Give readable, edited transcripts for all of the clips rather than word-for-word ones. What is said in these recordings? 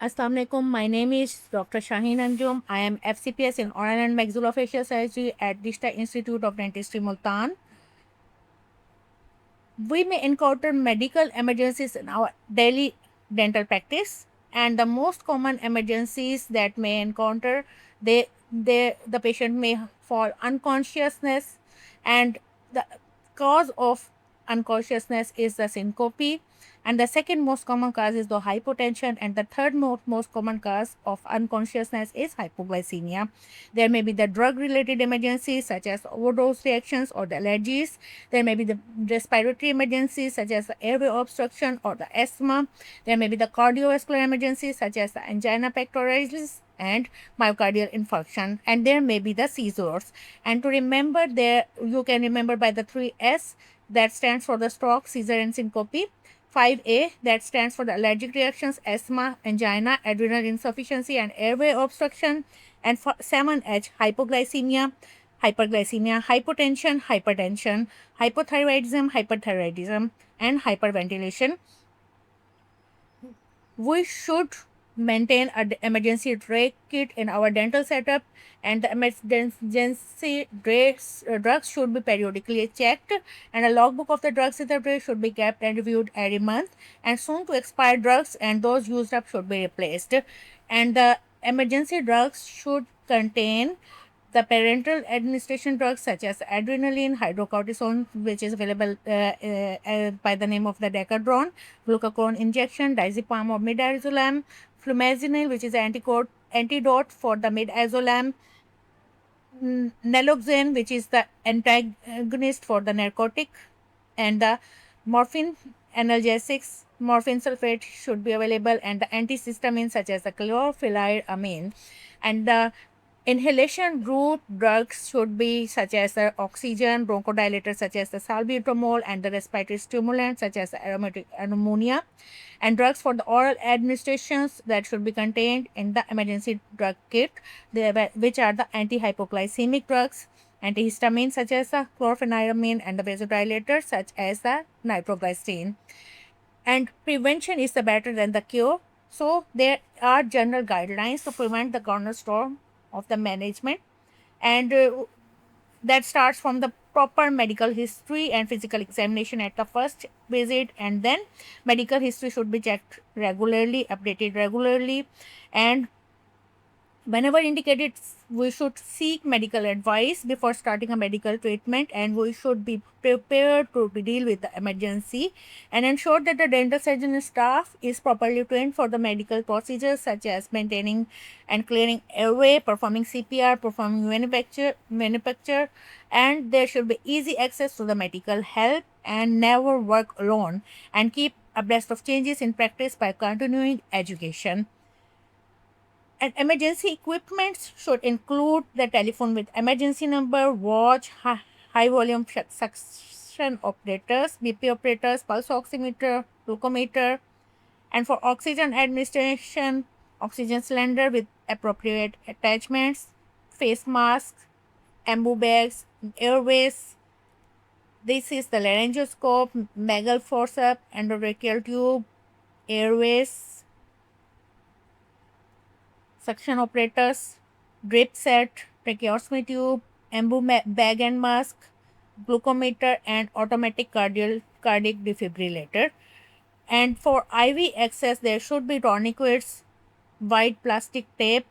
Assalamu alaikum. My name is Dr. Shaheen Anjum. I am FCPS in Oral and Maxillofacial Surgery at Dishta Institute of Dentistry, Multan. We may encounter medical emergencies in our daily dental practice, and the most common emergencies that may encounter, the patient may fall unconsciousness, and the cause of unconsciousness is the syncope, and the second most common cause is the hypotension, and the third most common cause of unconsciousness is hypoglycemia. There may be the drug related emergencies such as overdose reactions or the allergies. There may be the respiratory emergencies such as the airway obstruction or the asthma. There may be the cardiovascular emergencies such as the angina pectoralis and myocardial infarction, and there may be the seizures. And to remember, there you can remember by the 3S, that stands for the stroke, seizure and syncope. 5A, that stands for the allergic reactions, asthma, angina, adrenal insufficiency and airway obstruction. And for 7H, hypoglycemia, hyperglycemia, hypotension, hypothyroidism, and hyperventilation. We should maintain an emergency tray kit in our dental setup, and the emergency drugs should be periodically checked, and a logbook of the drugs in the tray should be kept and reviewed every month, and soon to expire drugs and those used up should be replaced. And the emergency drugs should contain the parental administration drugs such as adrenaline, hydrocortisone, which is available by the name of the Decadron, glucagon injection, diazepam or midazolam, flumazenil, which is antidote for the midazolam, naloxone, which is the antagonist for the narcotic, and the morphine analgesics, morphine sulfate should be available, and the antihistamines such as the chlorpheniramine, and the inhalation route drugs should be such as the oxygen bronchodilator such as the salbutamol, and the respiratory stimulants such as the aromatic ammonia, and drugs for the oral administrations that should be contained in the emergency drug kit, which are the antihypoglycemic drugs, antihistamines such as the chlorpheniramine, and the vasodilators such as the nitroglycerin. And prevention is the better than the cure. So there are general guidelines to prevent the cornerstone of the management, and that starts from the proper medical history and physical examination at the first visit, and then medical history should be checked regularly, updated regularly, and whenever indicated, we should seek medical advice before starting a medical treatment, and we should be prepared to deal with the emergency, and ensure that the dental surgeon staff is properly trained for the medical procedures such as maintaining and clearing airway, performing CPR, performing manufacture, and there should be easy access to the medical help, and never work alone, and keep abreast of changes in practice by continuing education. And emergency equipment should include the telephone with emergency number, watch, high volume suction operators, BP operators, pulse oximeter, glucometer, and for oxygen administration, oxygen cylinder with appropriate attachments, face masks, ambu bags, airways. This is the laryngoscope, magal forceps, endotracheal tube, airways, suction operators, drip set, tracheostomy tube, ambu bag and mask, glucometer, and automatic cardiac defibrillator. And for IV access, there should be tourniquets, white plastic tape,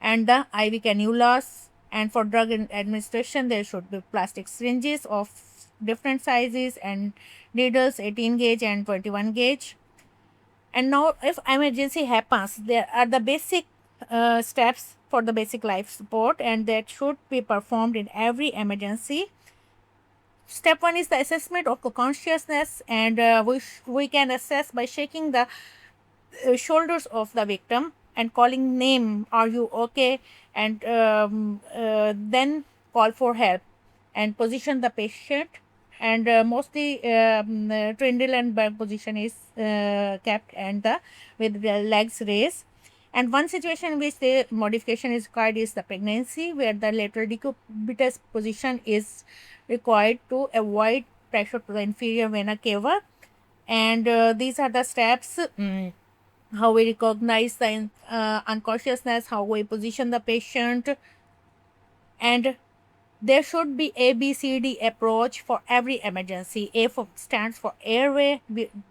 and the IV cannulas. And for drug administration, there should be plastic syringes of different sizes and needles, 18 gauge and 21 gauge. And now, if emergency happens, there are the basic steps for the basic life support, and that should be performed in every emergency. Step 1 is the assessment of the consciousness, and we can assess by shaking the shoulders of the victim and calling name, are you okay, and then call for help and position the patient, and mostly trindle and back position is kept, and with the legs raised. And one situation in which the modification is required is the pregnancy, where the lateral decubitus position is required to avoid pressure to the inferior vena cava. And these are the steps how we recognize the unconsciousness, how we position the patient, and there should be ABCD approach for every emergency. Stands for airway,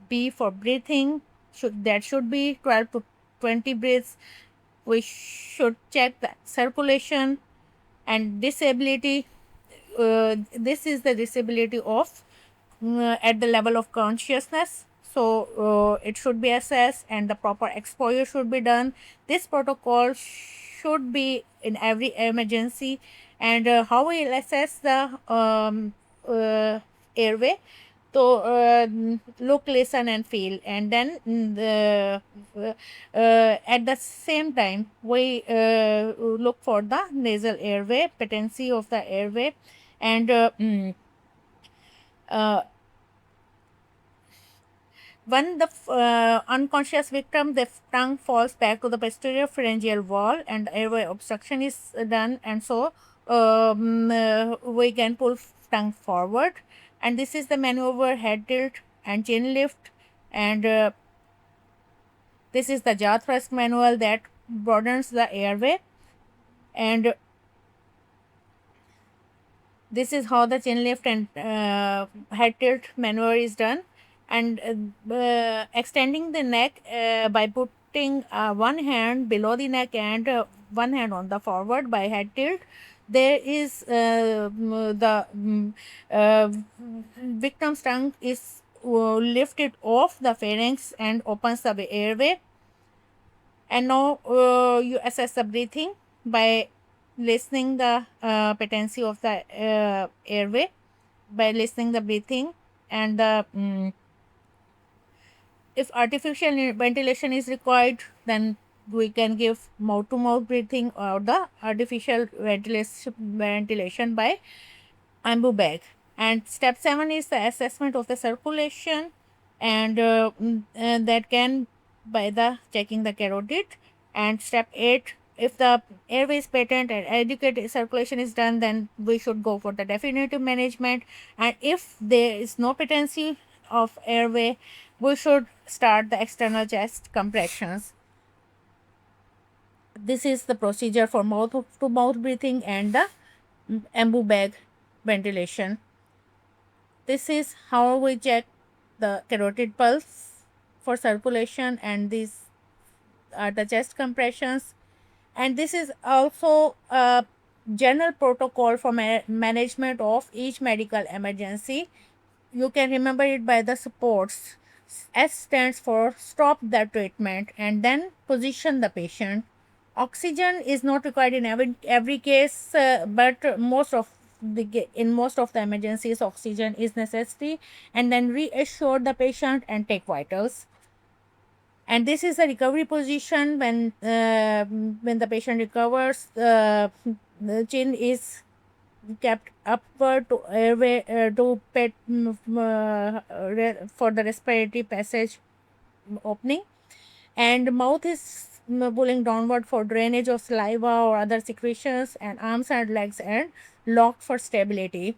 B for breathing. Should be 12 to 20 breaths. We should check the circulation and disability. This is the disability of at the level of consciousness. So it should be assessed and the proper exposure should be done. This protocol should be in every emergency. And how we will assess the airway? So look, listen, and feel, and then at the same time we look for the nasal airway, patency of the airway, and uh, when the unconscious victim, the tongue falls back to the posterior pharyngeal wall and airway obstruction is done, and so we can pull tongue forward. And this is the maneuver: head tilt and chin lift. And this is the jaw thrust manual that broadens the airway. And this is how the chin lift and head tilt maneuver is done. And extending the neck by putting one hand below the neck and one hand on the forward by head tilt. There is the victim's tongue is lifted off the pharynx and opens the airway. And now you assess the breathing by listening the patency of the airway, by listening the breathing. And the if artificial ventilation is required, then we can give mouth to mouth breathing or the artificial ventilation by ambu bag. And step 7 is the assessment of the circulation, and that can by the checking the carotid. And step 8, if the airway is patent and adequate circulation is done, then we should go for the definitive management. And if there is no patency of airway, we should start the external chest compressions. This is the procedure for mouth to mouth breathing and the ambu bag ventilation. This is how we check the carotid pulse for circulation, and these are the chest compressions. And this is also a general protocol for management of each medical emergency. You can remember it by the supports. S stands for stop the treatment and then position the patient. Oxygen is not required in every case, but in most of the emergencies, oxygen is necessary. And then reassure the patient and take vitals. And this is the recovery position. When the patient recovers, the chin is kept upward to airway to for the respiratory passage opening, and mouth is pulling downward for drainage of saliva or other secretions, and arms and legs and locked for stability.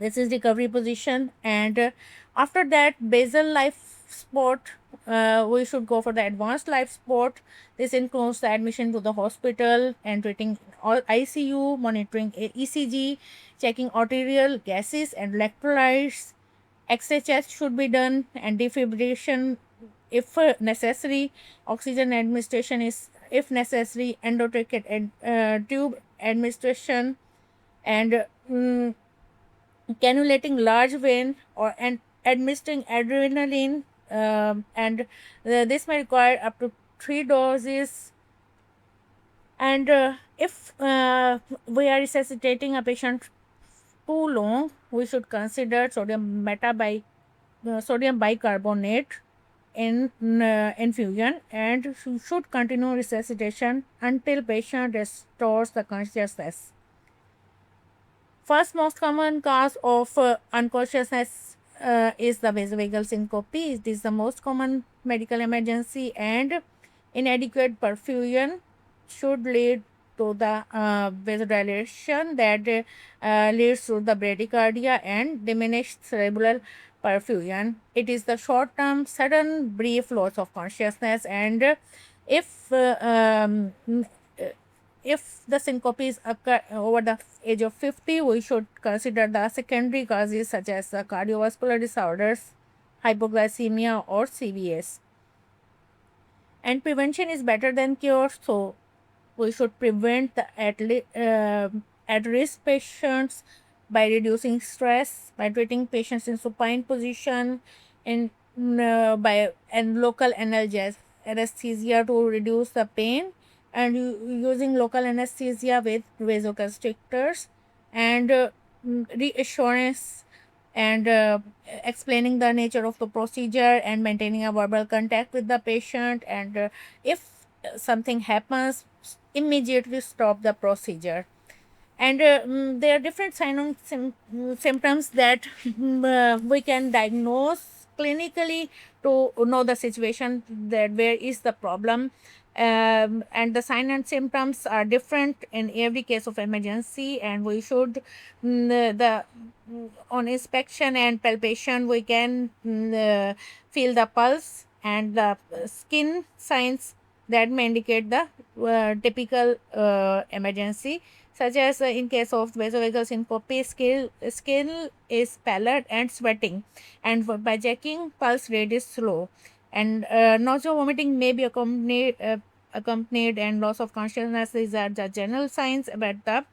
This is recovery position. And after that, basal life support, we should go for the advanced life support. This includes the admission to the hospital and treating all ICU, monitoring ECG, checking arterial gases and electrolytes. X-ray chest should be done, and defibrillation if necessary. Oxygen administration is if necessary. Endotracheal tube administration, and cannulating large vein or and administering adrenaline, and this may require up to 3 doses. And if we are resuscitating a patient too long, we should consider sodium bicarbonate in infusion, and should continue resuscitation until patient restores the consciousness. First most common cause of unconsciousness is the vasovagal syncope. It is the most common medical emergency, and inadequate perfusion should lead to the vasodilation that leads to the bradycardia and diminished cerebral perfusion. It is the short term, sudden, brief loss of consciousness, and if uh, um, n- uh, if the syncopes occur over the age of 50, we should consider the secondary causes such as cardiovascular disorders, hypoglycemia, or CVS. And prevention is better than cure, so we should prevent the at-risk patients by reducing stress, by treating patients in supine position, and by and local anesthesia to reduce the pain, and using local anesthesia with vasoconstrictors, and reassurance, and explaining the nature of the procedure, and maintaining a verbal contact with the patient, and if something happens, immediately stop the procedure. And there are different symptoms that we can diagnose clinically to know the situation, that where is the problem. And the sign and symptoms are different in every case of emergency, and we should on inspection and palpation we can feel the pulse and the skin signs that may indicate the typical emergency, such as in case of vasovagal syncope, skin is pallid and sweating, and by checking, pulse rate is slow, and nausea vomiting may be accompanied, and loss of consciousness. These are the general signs, but the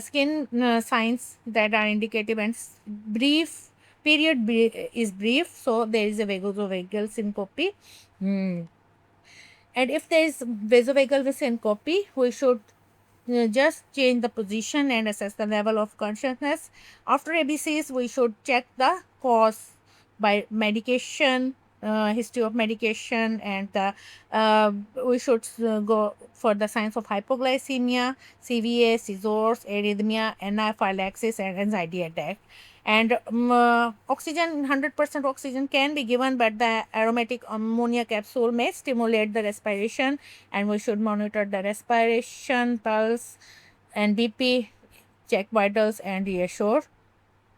skin signs that are indicative, and brief is brief, so there is a vasovagal syncope. Hmm. And if there is vasovagal syncope, we should just change the position and assess the level of consciousness. After ABCs, we should check the cause by medication, history of medication, and we should go for the signs of hypoglycemia, CVA, seizures, arrhythmia, anaphylaxis, and anxiety attack. And oxygen, 100% oxygen can be given, but the aromatic ammonia capsule may stimulate the respiration, and we should monitor the respiration, pulse, and BP, check vitals, and reassure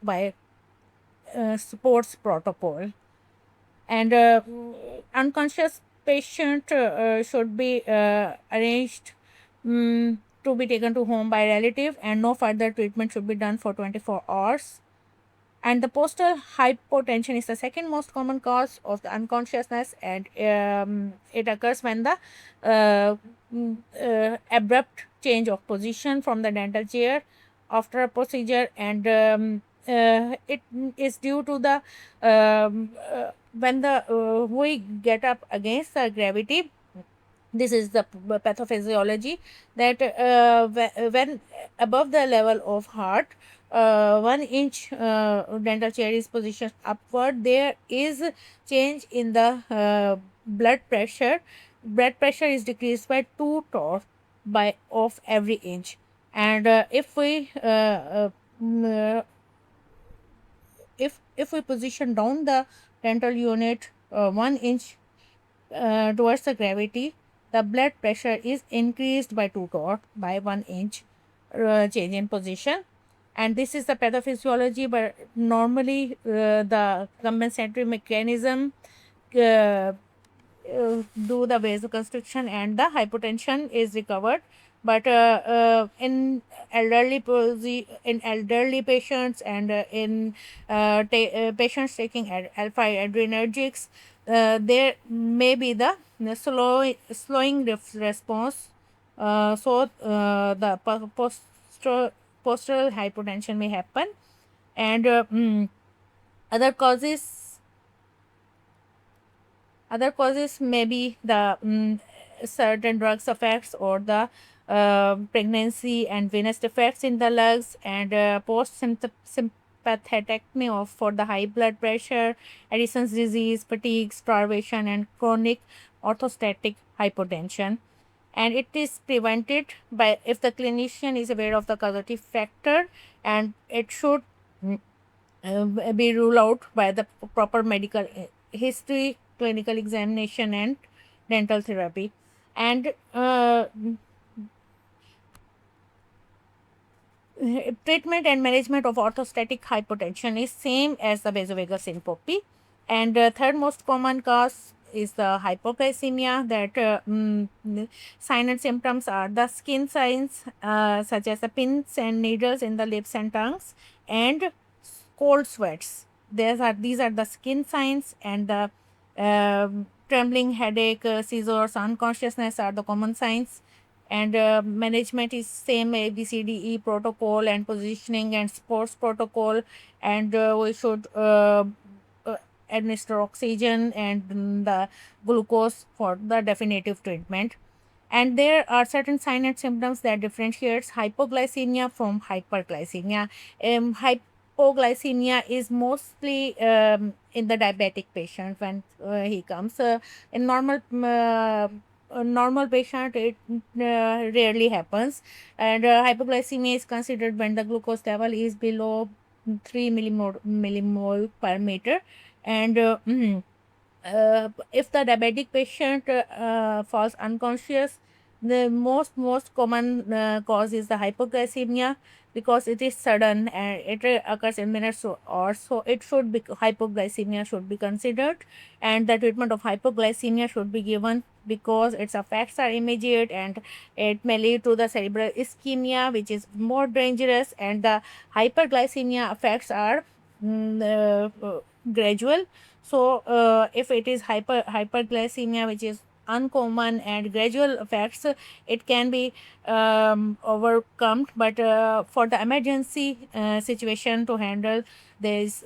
by sports protocol. And unconscious patient should be arranged to be taken to home by relative, and no further treatment should be done for 24 hours. And the postal hypotension is the second most common cause of the unconsciousness, and it occurs when the abrupt change of position from the dental chair after a procedure, and it is due to the when the we get up against the gravity. This is the pathophysiology, that when above the level of heart, 1 inch dental chair is positioned upward, there is change in the blood pressure. Blood pressure is decreased by 2 torr by of every inch. And mm, uh, if we position down the dental unit 1 inch towards the gravity, the blood pressure is increased by 2 torr by 1 inch change in position. And this is the pathophysiology, but normally the compensatory mechanism uh, do the vasoconstriction and the hypotension is recovered. But in elderly patients, and in patients taking alpha adrenergics, there may be the slowing response. The postural hypotension may happen. And other causes other causes may be the certain drugs effects, or the pregnancy and venous defects in the lungs, and post sympathectomy of for the high blood pressure, Addison's disease, fatigue, starvation, and chronic orthostatic hypotension. And it is prevented by if the clinician is aware of the causative factor, and it should mm, be ruled out by the proper medical history, clinical examination, and dental therapy. And treatment and management of orthostatic hypotension is same as the vasovagal syncope. And third most common cause is the hypoglycemia. That sign and symptoms are the skin signs such as the pins and needles in the lips and tongues, and cold sweats. These are the skin signs, and the trembling, headache, seizures, unconsciousness are the common signs. And management is same ABCDE protocol and positioning and sports protocol. And we should uh, administer oxygen and the glucose for the definitive treatment. And there are certain signs and symptoms that differentiates hypoglycemia from hyperglycemia. Hypoglycemia is mostly in the diabetic patient when he comes. In a normal patient, it rarely happens. And hypoglycemia is considered when the glucose level is below 3 millimole per meter. And if the diabetic patient falls unconscious, the most common cause is the hypoglycemia, because it is sudden and it occurs in minutes or so. It should be hypoglycemia should be considered, and the treatment of hypoglycemia should be given because its effects are immediate, and it may lead to the cerebral ischemia, which is more dangerous, and the hyperglycemia effects are gradual. So if it is hyperglycemia, which is uncommon and gradual effects, it can be overcome. But for the emergency situation to handle this,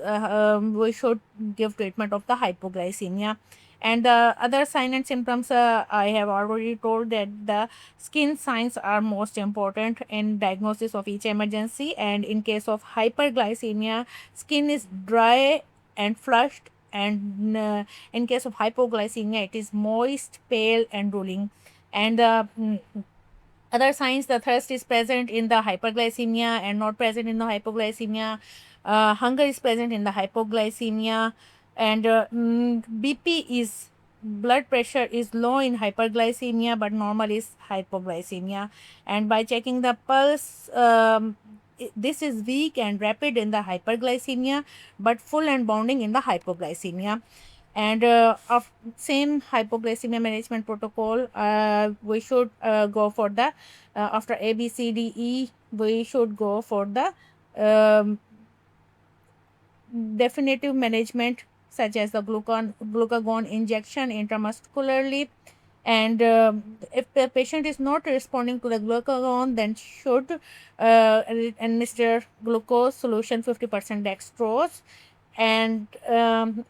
we should give treatment of the hypoglycemia. And the other sign and symptoms, I have already told that the skin signs are most important in diagnosis of each emergency. And in case of hyperglycemia, skin is dry and flushed, and in case of hypoglycemia, it is moist, pale, and drooling. And other signs, the thirst is present in the hyperglycemia and not present in the hypoglycemia. Hunger is present in the hypoglycemia. And BP is blood pressure is low in hyperglycemia but normal is hypoglycemia. And by checking the pulse, this is weak and rapid in the hyperglycemia but full and bounding in the hypoglycemia. And of same hypoglycemia management protocol, we should go for the after ABCDE, we should go for the um, definitive management, such as the glucagon injection intramuscularly. And if the patient is not responding to the glucagon, then should administer glucose solution 50% dextrose. And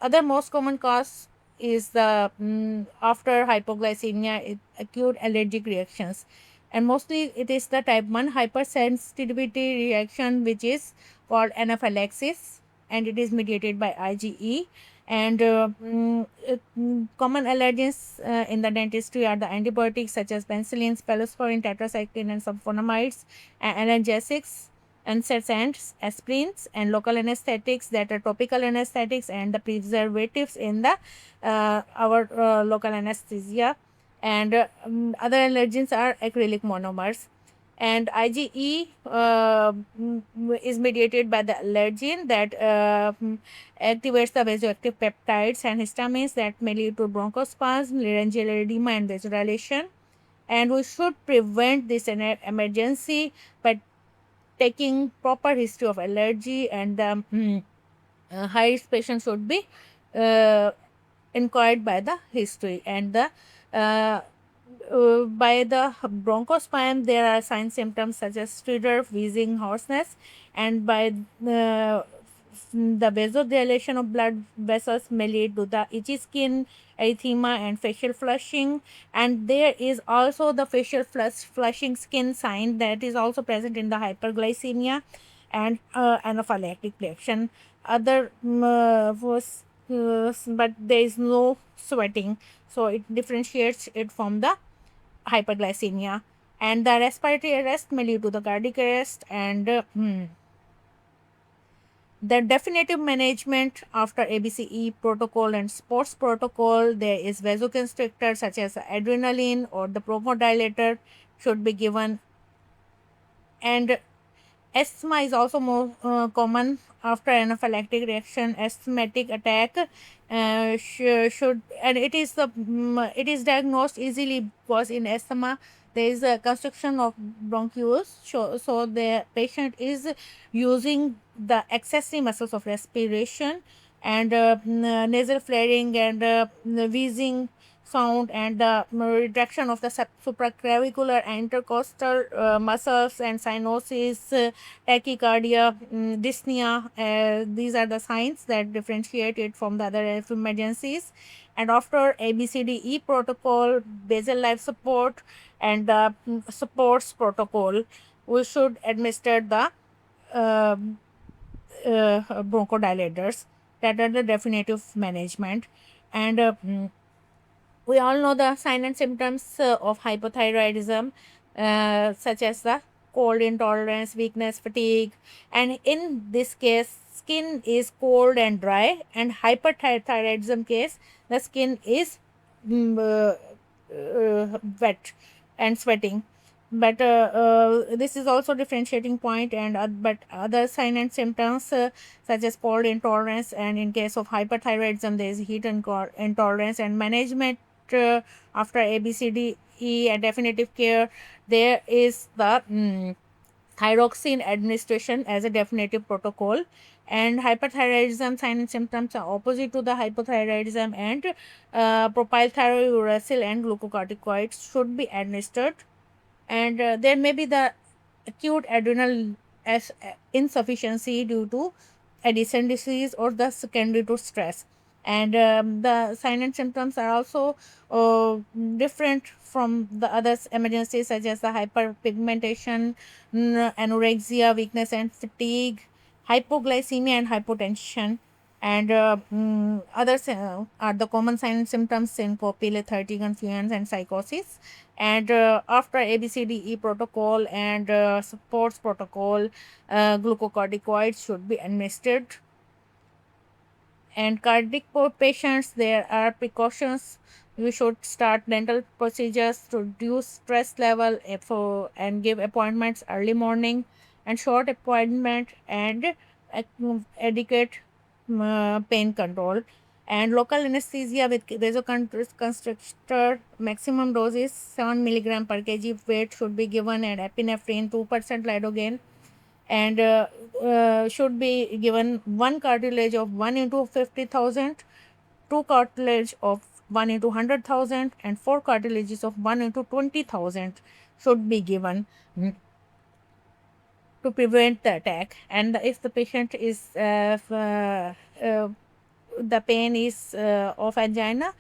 other most common cause is the after hypoglycemia, acute allergic reactions, and mostly it is the type 1 hypersensitivity reaction, which is called anaphylaxis, and it is mediated by IgE. And common allergens in the dentistry are the antibiotics such as penicillin, cephalosporin, tetracycline, and sulfonamides, and analgesics, NSAIDs, aspirins, and local anesthetics, that are topical anesthetics, and the preservatives in the our local anesthesia. And other allergens are acrylic monomers. And IgE is mediated by the allergen that activates the vasoactive peptides and histamines that may lead to bronchospasm, laryngeal edema, and vasodilation. And we should prevent this emergency by taking proper history of allergy, and the high risk patient should be uh, inquired by the history. And the by the bronchospasm, there are sign symptoms such as stridor, wheezing, hoarseness. And by the vasodilation of blood vessels may lead to the itchy skin, erythema, and facial flushing. And there is also the facial flushing skin sign that is also present in the hyperglycemia and anaphylactic reaction. Other but there is no sweating, so it differentiates it from the hyperglycemia. And the respiratory arrest may lead to the cardiac arrest. And the definitive management after ABCE protocol and sports protocol, there is vasoconstrictor such as adrenaline or the bronchodilator should be given. And Asthma is also more common after anaphylactic reaction. Asthmatic attack should, and it is diagnosed easily because in asthma there is a constriction of bronchioles, so the patient is using the accessory muscles of respiration, and nasal flaring and wheezing sound, and the retraction of the supraclavicular and intercostal muscles, and cyanosis, tachycardia, dyspnea. These are the signs that differentiate it from the other emergencies. And after ABCDE protocol, basal life support, and the supports protocol, we should administer the uh, bronchodilators. That are the definitive management. And we all know the sign and symptoms of hypothyroidism, such as the cold intolerance, weakness, fatigue, and in this case, skin is cold and dry, and hyperthyroidism case, the skin is wet and sweating. But this is also differentiating point, and but other sign and symptoms such as cold intolerance, and in case of hyperthyroidism there is heat intolerance, and management after ABCDE and definitive care, there is the thyroxine administration as a definitive protocol. And hyperthyroidism sign and symptoms are opposite to the hypothyroidism, and propylthyrouracil and glucocorticoids should be administered. And there may be the acute adrenal insufficiency due to Addison disease or the secondary to stress. And the sign and symptoms are also different from the other emergencies, such as the hyperpigmentation, anorexia, weakness and fatigue, hypoglycemia and hypotension. And others are the common signs and symptoms: syncope, lethargy, confusion, and psychosis. And after ABCDE protocol and supports protocol, glucocorticoids should be administered. And cardiac patients, there are precautions. You should start dental procedures to reduce stress level and give appointments early morning and short appointment, and adequate pain control. And local anesthesia with vasoconstrictor, maximum dose is 7 milligram per kg weight should be given, and epinephrine 2% lidocaine, and should be given one cartilage of 1 into 50,000, two cartilage of 1 into 100,000, and four cartilages of 1 into 20,000 should be given to prevent the attack. And if the patient is the pain is of angina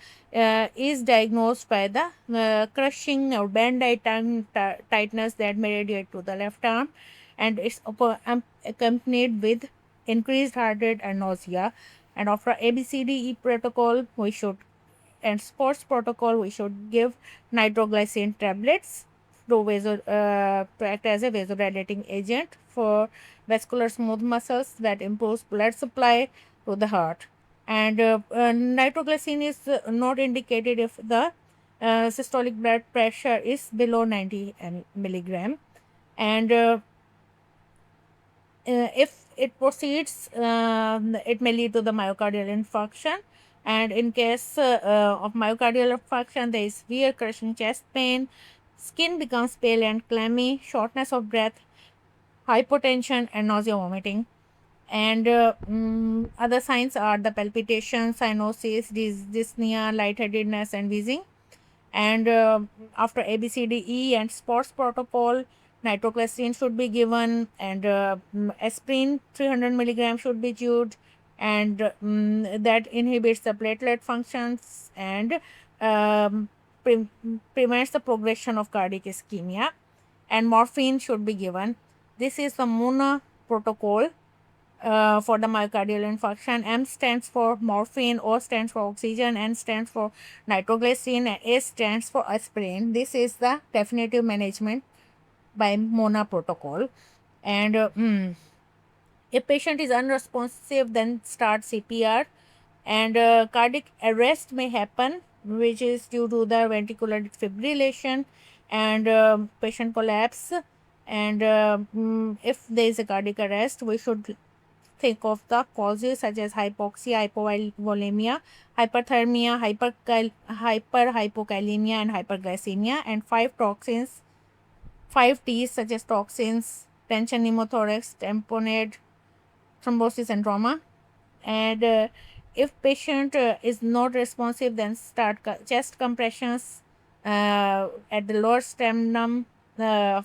is diagnosed by the crushing or bandage tightness that may radiate to the left arm, and it's accompanied with increased heart rate and nausea. And after ABCDE protocol, we should, and sports protocol, we should give nitroglycerin tablets to act as a vasodilating agent for vascular smooth muscles that improves blood supply to the heart. And nitroglycerin is not indicated if the systolic blood pressure is below 90 milligram. And if it proceeds, it may lead to the myocardial infarction. And in case of myocardial infarction, there is severe crushing chest pain, skin becomes pale and clammy, shortness of breath, hypotension, and nausea, vomiting. And other signs are the palpitation, cyanosis, dyspnea, lightheadedness, and wheezing. And after ABCDE and sports protocol, nitroglycerin should be given, and aspirin 300 milligram should be chewed, and that inhibits the platelet functions, and um, pre- prevents the progression of cardiac ischemia. And morphine should be given. This is the MUNA protocol for the myocardial infarction. M stands for morphine, O stands for oxygen, N stands for nitroglycerin, and A stands for aspirin. This is the definitive management by MONA protocol. And if patient is unresponsive, then start CPR. And cardiac arrest may happen, which is due to the ventricular fibrillation, and patient collapse. And if there is a cardiac arrest, we should think of the causes such as hypoxia, hypovolemia, hyperthermia, hyperhypokalemia, and hyperglycemia, and five T's such as toxins, tension, pneumothorax, tamponade, thrombosis, and trauma. And if patient is not responsive, then start chest compressions at the lower sternum at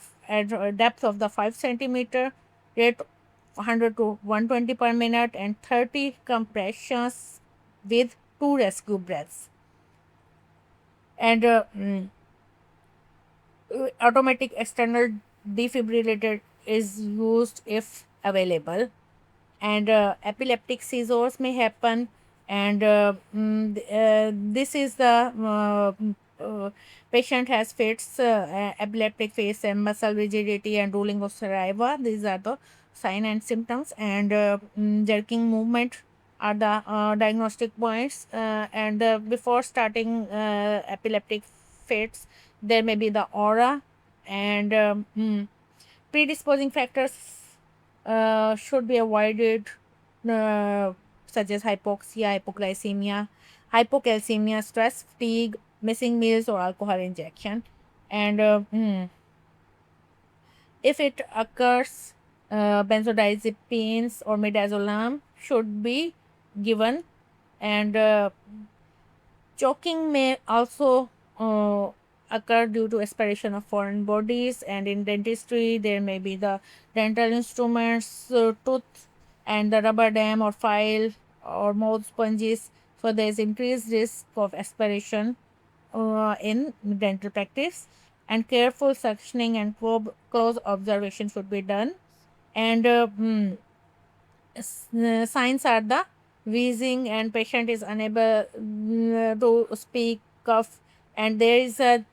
depth of the 5 centimeter, rate 100 to 120 per minute, and 30 compressions with 2 rescue breaths. And automatic external defibrillator is used if available. And epileptic seizures may happen, and this is the patient has fits, epileptic fits, and muscle rigidity and drooling of saliva. These are the sign and symptoms, and jerking movement are the diagnostic points. And before starting epileptic fits, there may be the aura, and predisposing factors should be avoided, uh, such as hypoxia, hypoglycemia, hypocalcemia, stress, fatigue, missing meals, or alcohol injection. And if it occurs, benzodiazepines or midazolam should be given. And choking may also occur due to aspiration of foreign bodies. And in dentistry, there may be the dental instruments, tooth, and the rubber dam or file or mouth sponges. So there is increased risk of aspiration in dental practice, and careful suctioning and close observation should be done. And signs are the wheezing, and patient is unable to speak, cough, and there is a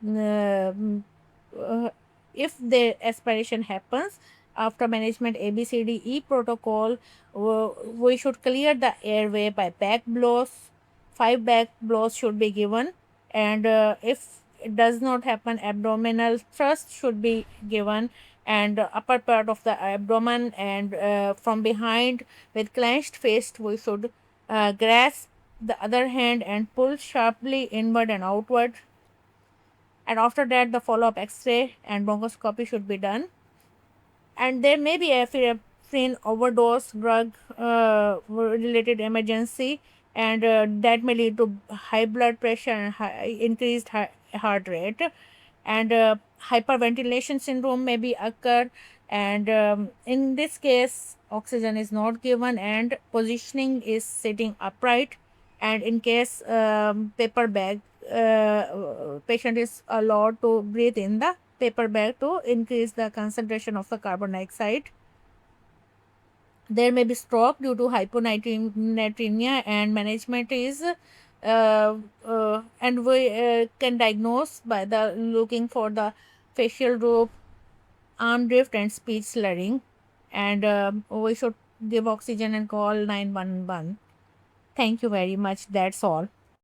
if the aspiration happens after management ABCDE protocol, we should clear the airway by back blows. 5 back blows should be given. And if it does not happen, abdominal thrust should be given, and upper part of the abdomen, and from behind with clenched fist we should grasp the other hand and pull sharply inward and outward. And after that, the follow-up X-ray and bronchoscopy should be done. And there may be a epinephrine overdose drug related emergency, and that may lead to high blood pressure and increased heart rate. And hyperventilation syndrome may be occur, and in this case oxygen is not given and positioning is sitting upright. And in case paper bag, patient is allowed to breathe in the paper bag to increase the concentration of the carbon dioxide. There may be stroke due to hyponatremia, and management is and we can diagnose by the looking for the facial droop, arm drift, and speech slurring. And we should give oxygen and call 911. Thank you very much. That's all.